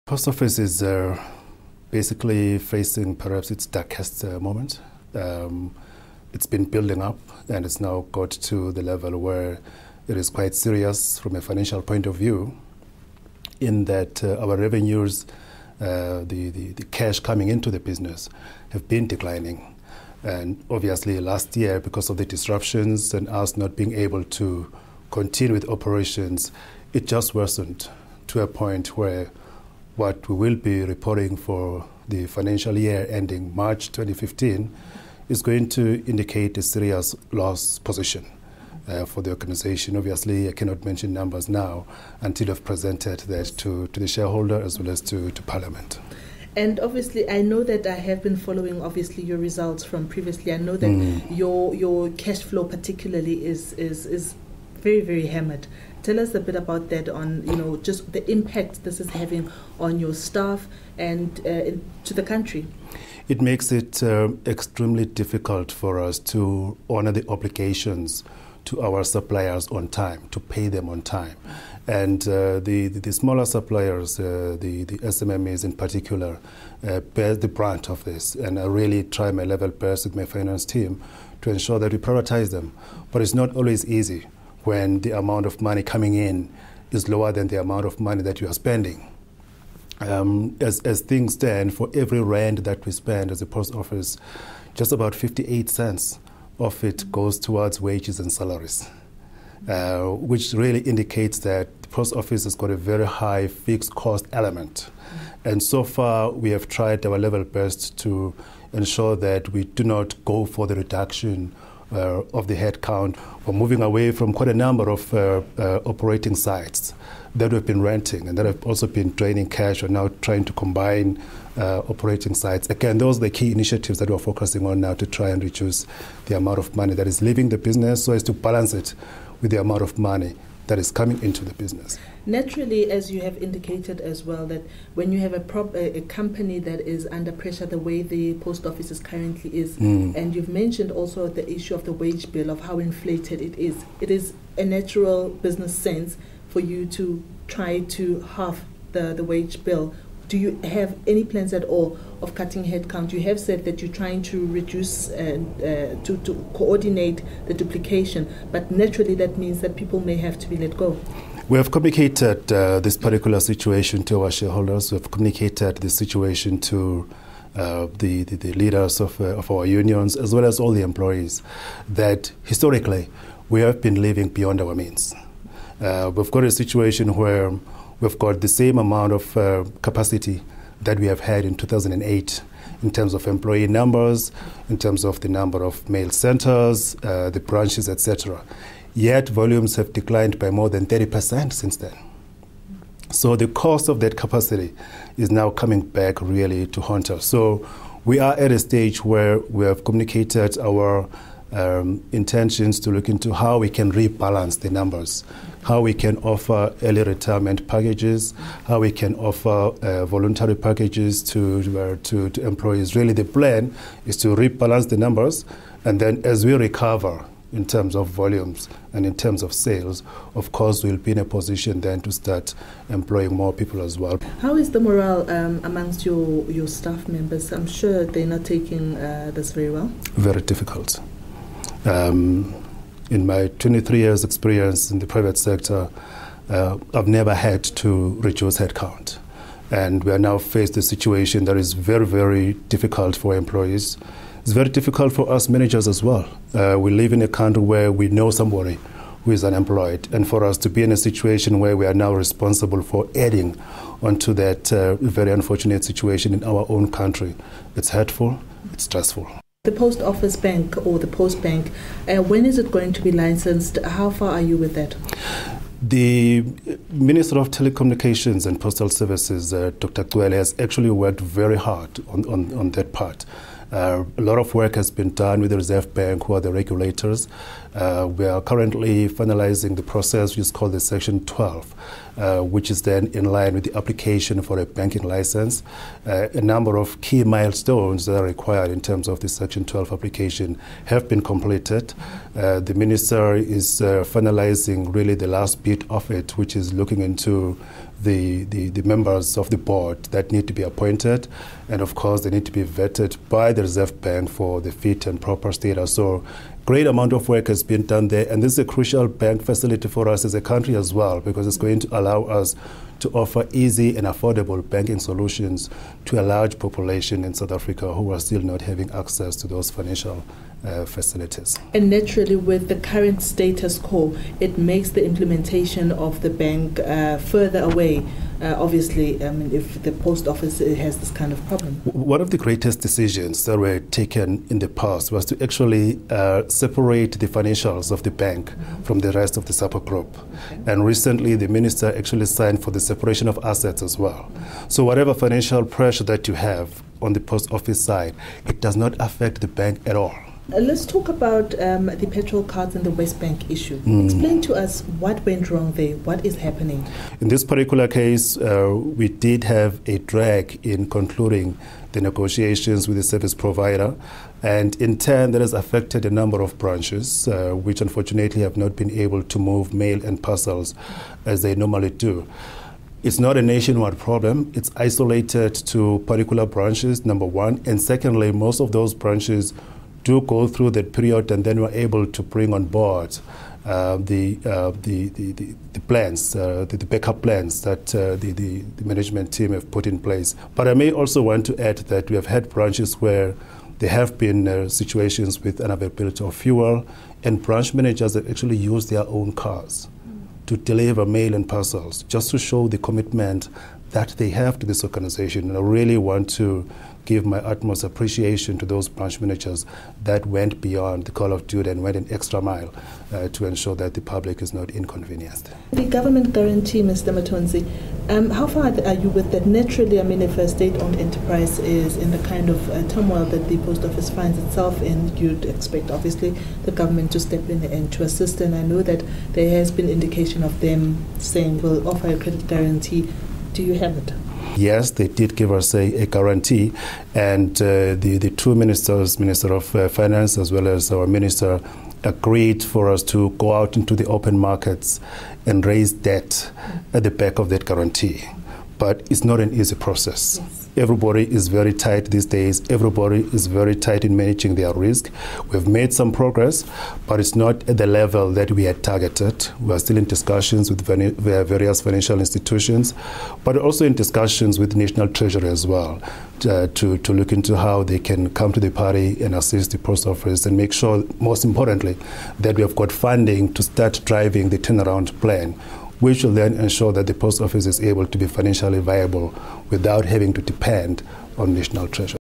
Post office is basically facing perhaps its darkest moment. It's been building up and it's now got to the level where it is quite serious from a financial point of view, in that our revenues, the cash coming into the business, have been declining. And obviously last year, because of the disruptions and us not being able to continue with operations, it just worsened to a point where what we will be reporting for the financial year ending March 2015 is going to indicate a serious loss position for the organization. Obviously, I cannot mention numbers now until I've presented that to the shareholder as well as to Parliament. And obviously, I know that I have been following, obviously, your results from previously. I know that your cash flow particularly is very, very hammered. Tell us a bit about that, on just the impact this is having on your staff and to the country. It makes it extremely difficult for us to honor the obligations to our suppliers on time, to pay them on time. And the smaller suppliers, the SMMEs in particular, bear the brunt of this. And I really try my level best with my finance team to ensure that we prioritize them. But it's not always easy when the amount of money coming in is lower than the amount of money that you are spending. As things stand, for every rand that we spend as a post office, just about 58 cents of it goes towards wages and salaries, which really indicates that the post office has got a very high fixed cost element. And so far, we have tried our level best to ensure that we do not go for the reduction of the headcount. We're moving away from quite a number of operating sites that we've been renting and that have also been draining cash. We're now trying to combine operating sites. Again, those are the key initiatives that we're focusing on now to try and reduce the amount of money that is leaving the business so as to balance it with the amount of money that is coming into the business. Naturally, as you have indicated as well, that when you have a company that is under pressure the way the post office is currently is, and you've mentioned also the issue of the wage bill, of how inflated it is a natural business sense for you to try to halve the wage bill. Do you have any plans at all of cutting headcount? You have said that you're trying to reduce and to coordinate the duplication, but naturally that means that people may have to be let go. We have communicated this particular situation to our shareholders. We have communicated this situation to the leaders of our unions, as well as all the employees, that historically we have been living beyond our means. We've got a situation where we've got the same amount of capacity that we have had in 2008 in terms of employee numbers, in terms of the number of mail centers, the branches, etc. Yet volumes have declined by more than 30% since then. So the cost of that capacity is now coming back really to haunt us. So we are at a stage where we have communicated our intentions to look into how we can rebalance the numbers, how we can offer early retirement packages, how we can offer voluntary packages to employees. Really the plan is to rebalance the numbers, and then as we recover in terms of volumes and in terms of sales, of course we'll be in a position then to start employing more people as well. How is the morale amongst your staff members? I'm sure they're not taking this very well. Very difficult. In my 23 years experience in the private sector, I've never had to reduce headcount. And we are now faced with a situation that is very, very difficult for employees. It's very difficult for us managers as well. We live in a country where we know somebody who is unemployed. And for us to be in a situation where we are now responsible for adding onto that very unfortunate situation in our own country, it's hurtful, it's stressful. The Post Office Bank, or the Post Bank, when is it going to be licensed? How far are you with that? The Minister of Telecommunications and Postal Services, Dr. Gwele, has actually worked very hard on that part. A lot of work has been done with the Reserve Bank, who are the regulators. We are currently finalizing the process, which is called the Section 12, which is then in line with the application for a banking license. A number of key milestones that are required in terms of the Section 12 application have been completed. The Minister is finalizing really the last bit of it, which is looking into the members of the board that need to be appointed, and of course they need to be vetted by the Reserve Bank for the fit and proper status. So great amount of work has been done there, and this is a crucial bank facility for us as a country as well, because it's going to allow us to offer easy and affordable banking solutions to a large population in South Africa who are still not having access to those financial facilities. And naturally, with the current status quo, it makes the implementation of the bank further away. Obviously, if the post office has this kind of problem. One of the greatest decisions that were taken in the past was to actually separate the financials of the bank from the rest of the support group. Okay. And recently, the minister actually signed for the separation of assets as well. So whatever financial pressure that you have on the post office side, it does not affect the bank at all. Let's talk about the petrol cards and the West Bank issue. Explain to us what went wrong there, what is happening. In this particular case, we did have a drag in concluding the negotiations with the service provider, and in turn that has affected a number of branches, which unfortunately have not been able to move mail and parcels as they normally do. It's not a nationwide problem. It's isolated to particular branches, number one, and secondly, most of those branches do go through that period, and then we're able to bring on board the plans, the backup plans that the management team have put in place. But I may also want to add that we have had branches where there have been situations with unavailability of fuel, and branch managers have actually used their own cars to deliver mail and parcels, just to show the commitment that they have to this organization. And I really want to give my utmost appreciation to those branch managers that went beyond the call of duty and went an extra mile to ensure that the public is not inconvenienced. The government guarantee, Mr. Mathonsi, how far are you with that? Naturally, if a state-owned enterprise is in the kind of turmoil that the post office finds itself in, you'd expect, obviously, the government to step in and to assist. And I know that there has been indication of them saying, we'll offer a credit guarantee. Do you have it? Yes, they did give us a guarantee, and the two ministers, Minister of Finance as well as our minister, agreed for us to go out into the open markets and raise debt at the back of that guarantee. But it's not an easy process. Yes. Everybody is very tight these days. Everybody is very tight in managing their risk. We've made some progress, but it's not at the level that we had targeted. We are still in discussions with various financial institutions, but also in discussions with the National Treasury as well to look into how they can come to the party and assist the post office and make sure, most importantly, that we have got funding to start driving the turnaround plan, which will then ensure that the post office is able to be financially viable without having to depend on National Treasury.